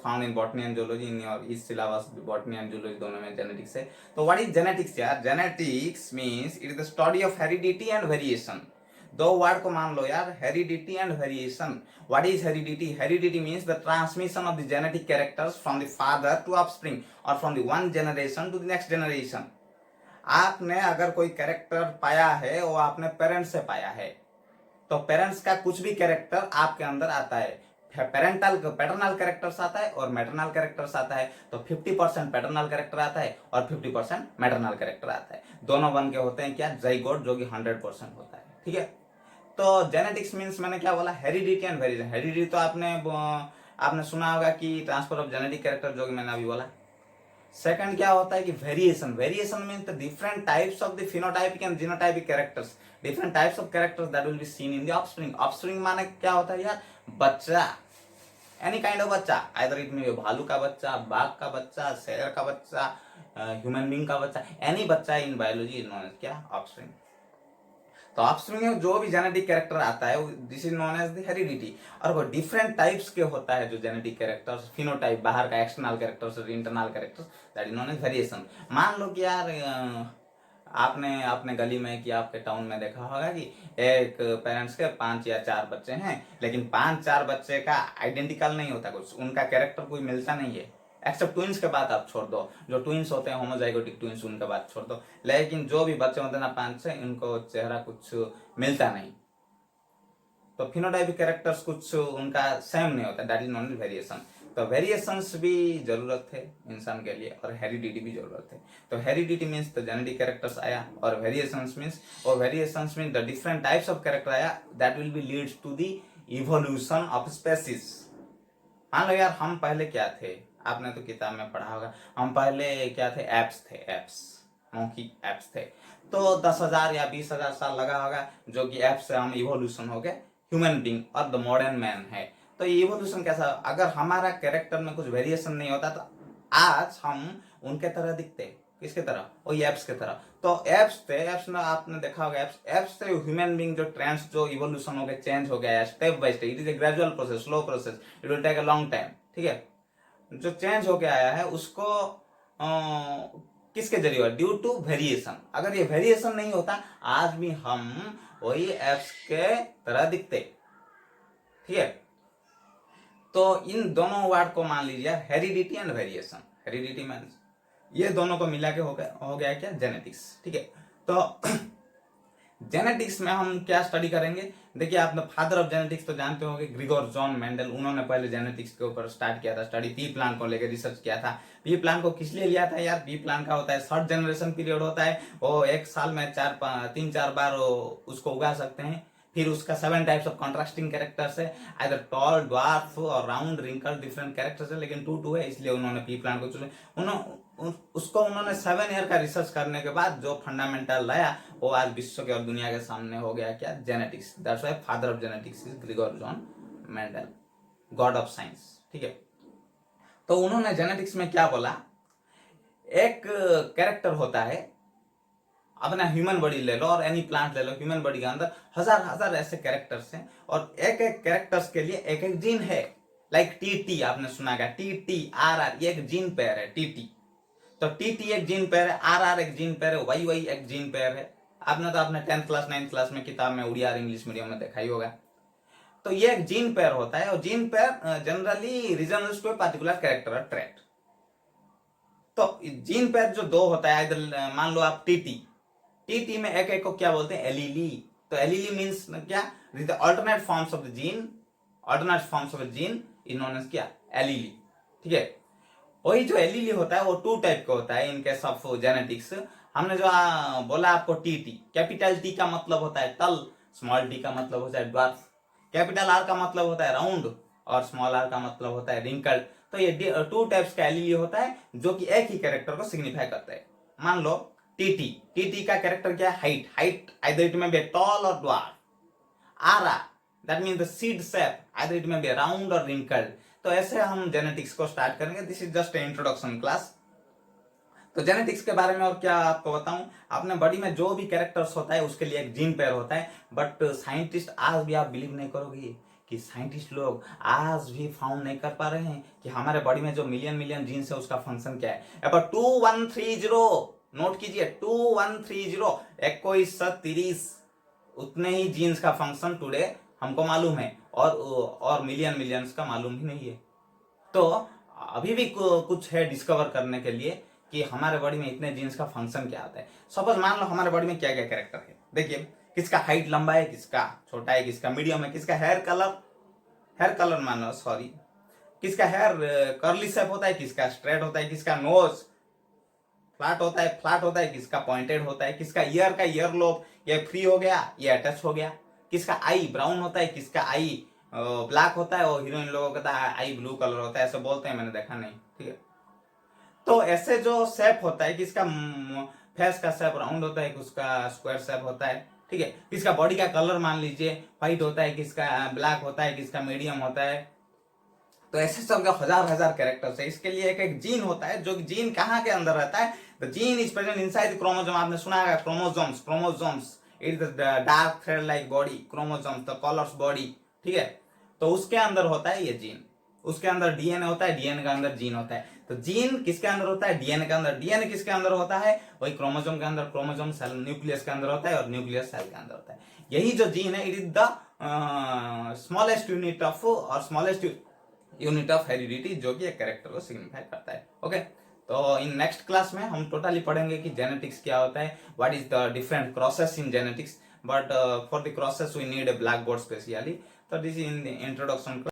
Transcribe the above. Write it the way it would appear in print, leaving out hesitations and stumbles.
Found in botany and zoology in your इस syllabus, botany and zoology दोनों में genetics है। तो व्हाट इज जेनेटिक्स यार? Genetics means it is the study of heredity and variation. दो word को मान लो यार, heredity and variation. What is heredity? Heredity means the transmission of the genetic characters from the father to offspring और from the one generation to the next generation. आपने अगर कोई character पाया है वो आपने पेरेंट्स से पाया है, तो पेरेंट्स का कुछ भी कैरेक्टर आपके अंदर आता है। पैटर्नल कैरेक्टर्स आता है और मैटरनल कैरेक्टर्स आता है। तो 50% पैटर्नल कैरेक्टर आता है और 50% मैटरनल कैरेक्टर आता है। दोनों बन के होते हैं क्या? जाइगोट, जो कि 100% होता है। ठीक है। तो जेनेटिक्स मीन्स मैंने क्या बोला? Heredity and variation. हेरिडिटी तो आपने सुना होगा कि ट्रांसफर ऑफ जेनेटिक कैरेक्टर, जो कि मैंने अभी बोला। सेकंड क्या होता है कि variation. Variation means the different types of the phenotypic and genotypic characters, different types of characters that will be seen in the offspring. Offspring माने क्या होता है यार? बच्चा, एनी काइंड ऑफ बच्चा, आइदर इट में भालू का बच्चा, बाघ का बच्चा, शेर का बच्चा, ह्यूमन बीइंग का बच्चा, एनी बच्चा in biology is known as क्या? ऑफस्प्रिंग। तो ऑफस्प्रिंग में जो भी जेनेटिक कैरेक्टर आता है this is known as the heredity. और वो डिफरेंट टाइप्स के होता है जो जेनेटिक कैरेक्टर्स, फिनोटाइप, बाहर का एक्सटर्नल कैरेक्टर्स और internal characters, that is known as variation. मान लो कि यार आपने अपने गली में कि आपके टाउन में देखा होगा कि एक पेरेंट्स के 5 या 4 बच्चे हैं, लेकिन 5-4 बच्चे का आइडेंटिकल नहीं होता, कुछ उनका कैरेक्टर कोई मिलता नहीं है, एक्सेप्ट ट्विंस के बाद आप छोड़ दो, जो ट्विंस होते हैं होमोजाइगोटिक ट्विंस, उनके बाद छोड़ दो। लेकिन जो भी बच्चे होते हैं ना 5-6, इनको चेहरा कुछ मिलता नहीं, तो फिनोटाइपिक कैरेक्टर्स कुछ उनका सेम नहीं होता, दैट इज नॉन वेरिएशन। तो वेरिएशंस भी जरूरत है इंसान के लिए और हेरिडिटी भी जरूरत है। तो heredity means the genetic characters आया और variations means the different types of character आया, that will be leads to the evolution of species. मान लो यार हम पहले क्या थे, आपने तो किताब में पढ़ा होगा, हम पहले क्या थे? एप्स थे, एप्स, मौखिक एप्स थे। तो 10,000 या 20,000 साल लगा होगा, जो कि एप्स से हम इवोल्यूशन हो गए ह्यूमन बींग और द मॉडर्न मैन है। तो ये इवोल्यूशन कैसा? अगर हमारा कैरेक्टर में कुछ वेरिएशन नहीं होता तो आज हम उनके तरह दिखते। किसके तरह? वही एप्स के तरह। तो एप्स थे, एप्स में आपने देखा होगा, एप्स से ह्यूमन बींग जो ट्रेंड्स, जो इवोल्यूशन हो गया, चेंज हो गया है step by step. It is a gradual process, slow process, it will take a long time. ठीक है। जो चेंज होके आया है उसको किसके जरिए हुआ? Due to variation. अगर ये वेरिएशन नहीं होता आज भी हम वही एप्स के तरह दिखते। ठीक है। तो इन दोनों वर्ड को मान लीजिए, heredity and variation. Heredity means ये दोनों को मिला के हो गया क्या? जेनेटिक्स। ठीक है। तो जेनेटिक्स में हम क्या स्टडी करेंगे? देखिए, आपने फादर ऑफ जेनेटिक्स तो जानते होंगे, ग्रिगोर जॉन मेंडल। उन्होंने पहले जेनेटिक्स के ऊपर स्टार्ट किया था स्टडी, पी प्लान को लेकर रिसर्च किया था। पी प्लान को किस लिए लिया था यार? पी प्लान का होता है शॉर्ट जनरेशन पीरियड होता है, वो एक साल में 3-4 बार उसको उगा सकते हैं। फिर उसका 7 टाइप्स ऑफ कॉन्ट्रास्टिंग कैरेक्टर्स है, आइदर टॉल, ड्वार्फ और राउंड, रिंकल, डिफरेंट कैरेक्टर्स है, लेकिन 2-2 है, इसलिए उन्होंने पी प्लान को चुना। उसको उन्होंने 7 ईयर का रिसर्च करने के बाद जो फंडामेंटल लाया वो आज विश्व के और दुनिया के सामने हो गया क्या? Genetics. That's why father of genetics is Grigor John Mendel, God of science. ठीक है। तो उन्होंने जेनेटिक्स में क्या बोला? एक कैरेक्टर होता है, अपना ह्यूमन बॉडी ले लो और एनी प्लांट ले लो, ह्यूमन बॉडी के अंदर हजार ऐसे कैरेक्टर्स हैं और एक एक कैरेक्टर्स के लिए एक एक जीन है। लाइक टीटी, आपने सुना क्या? TTRR, ये एक जीन पेयर है टीटी। तो टीटी एक जीन पेयर है, RR एक जीन पेयर है, वाई एक जीन पेयर है। आपने तो अपने 10th क्लास 9th क्लास में किताब में उड़िया और इंग्लिश मीडियम में देखा ही होगा। तो ये एक जीन पेयर होता है और gene pair generally results to particular character और ट्रेट। तो जीन पेयर जो दो होता है, इधर मान लो आप टीटी में एक एक को क्या बोलते हैं? एलीली। तो एलीली मींस क्या? Alternate forms of the gene, alternate forms of the gene is known as क्या? एलीली। ठीक है। वही जो एलीली होता है वो 2 टाइप का होता है इन केस ऑफ जेनेटिक्स। हमने जो बोला आपको टीटी, कैपिटल टी का मतलब होता है टल, स्मॉल टी का मतलब होता है ड्वार्फ, कैपिटल आर का मतलब होता है राउंड और स्मॉल आर का मतलब होता है रिंकल्ड। तो ये 2 टाइप्स का एलीली होता है जो कि एक ही कैरेक्टर को सिग्निफाई करता है। मान लो टीटी का कैरेक्टर क्या है? Height, either it may be tall और ड्वार्फ। आरा, that mean the seed shape, either it may be round और रिंकल्ड। तो ऐसे हम जेनेटिक्स को स्टार्ट करेंगे। This is just introduction class. तो जेनेटिक्स के बारे में और क्या आपको बताऊं? अपने बॉडी में जो भी कैरेक्टर्स होता है उसके लिए एक जीन पेयर होता है, बट साइंटिस्ट आज भी, आप बिलीव नहीं करोगे, कि साइंटिस्ट लोग आज भी फाउंड नहीं कर पा रहे हैं कि हमारे बॉडी में जो मिलियन मिलियन जीन्स है उसका फंक्शन क्या है। अब 2130, नोट कीजिए 2130, 2130 उतने ही जीन्स का फंक्शन टुडे हमको मालूम है, और मिलियन मिलियंस का मालूम ही नहीं है। तो अभी भी कुछ है डिस्कवर करने के लिए कि हमारे बॉडी में इतने जीन्स का फंक्शन क्या आता है। सपोज मान लो हमारे बॉडी में क्या क्या कैरेक्टर है, देखिए किसका हाइट लंबा है, किसका छोटा है, किसका मीडियम है, किसका हेयर कलर मान लो सॉरी, किसका हेयर कर्ली शेप होता है, किसका स्ट्रेट होता है, किसका नोज फ्लैट होता है, किसका पॉइंटेड होता है, किसका ईयर का ईयर लोब ये फ्री हो गया, ये अटैच हो गया, किसका आई ब्राउन होता है, किसका आई ब्लैक होता है, और हीरोइन लोगों का आई ब्लू कलर होता है, ऐसे बोलते हैं, मैंने देखा नहीं, ठीक है। तो ऐसे जो शेप होता है, किसका फेस का शेप राउंड होता है, किसका स्क्वायर शेप होता है, ठीक है। किसका बॉडी का कलर मान लीजिए व्हाइट होता है, किसका ब्लैक होता है, किसका मीडियम होता है। तो ऐसे सब हजार हजार कैरेक्टर्स है। इसके लिए एक एक जीन होता है, जो जीन कहाँ के अंदर रहता है, the gene is present inside chromosome. आपने सुना है chromosomes it is the dark thread like body, chromosomes the colours body, ठीक है। तो उसके अंदर होता है ये जीन, उसके अंदर डीएनए होता है, डीएनए के अंदर जीन होता है। तो जीन किसके अंदर होता है, डीएनए के अंदर। डीएनए किसके अंदर होता है, वही क्रोमोसोम के अंदर, क्रोमोसोम सेल न्यूक्लियस के अंदर होता है, और न्यूक्लियस सेल के अंदर होता है। यही जो जीन है, it is the smallest unit of heredity, जो कि एक कैरेक्टर को सिग्निफाई करता है। ओके, तो इन नेक्स्ट क्लास में हम टोटली पढ़ेंगे कि जेनेटिक्स क्या होता है, what is the different crosses in genetics, but for the crosses we need a blackboard specially. So this is in the introduction class.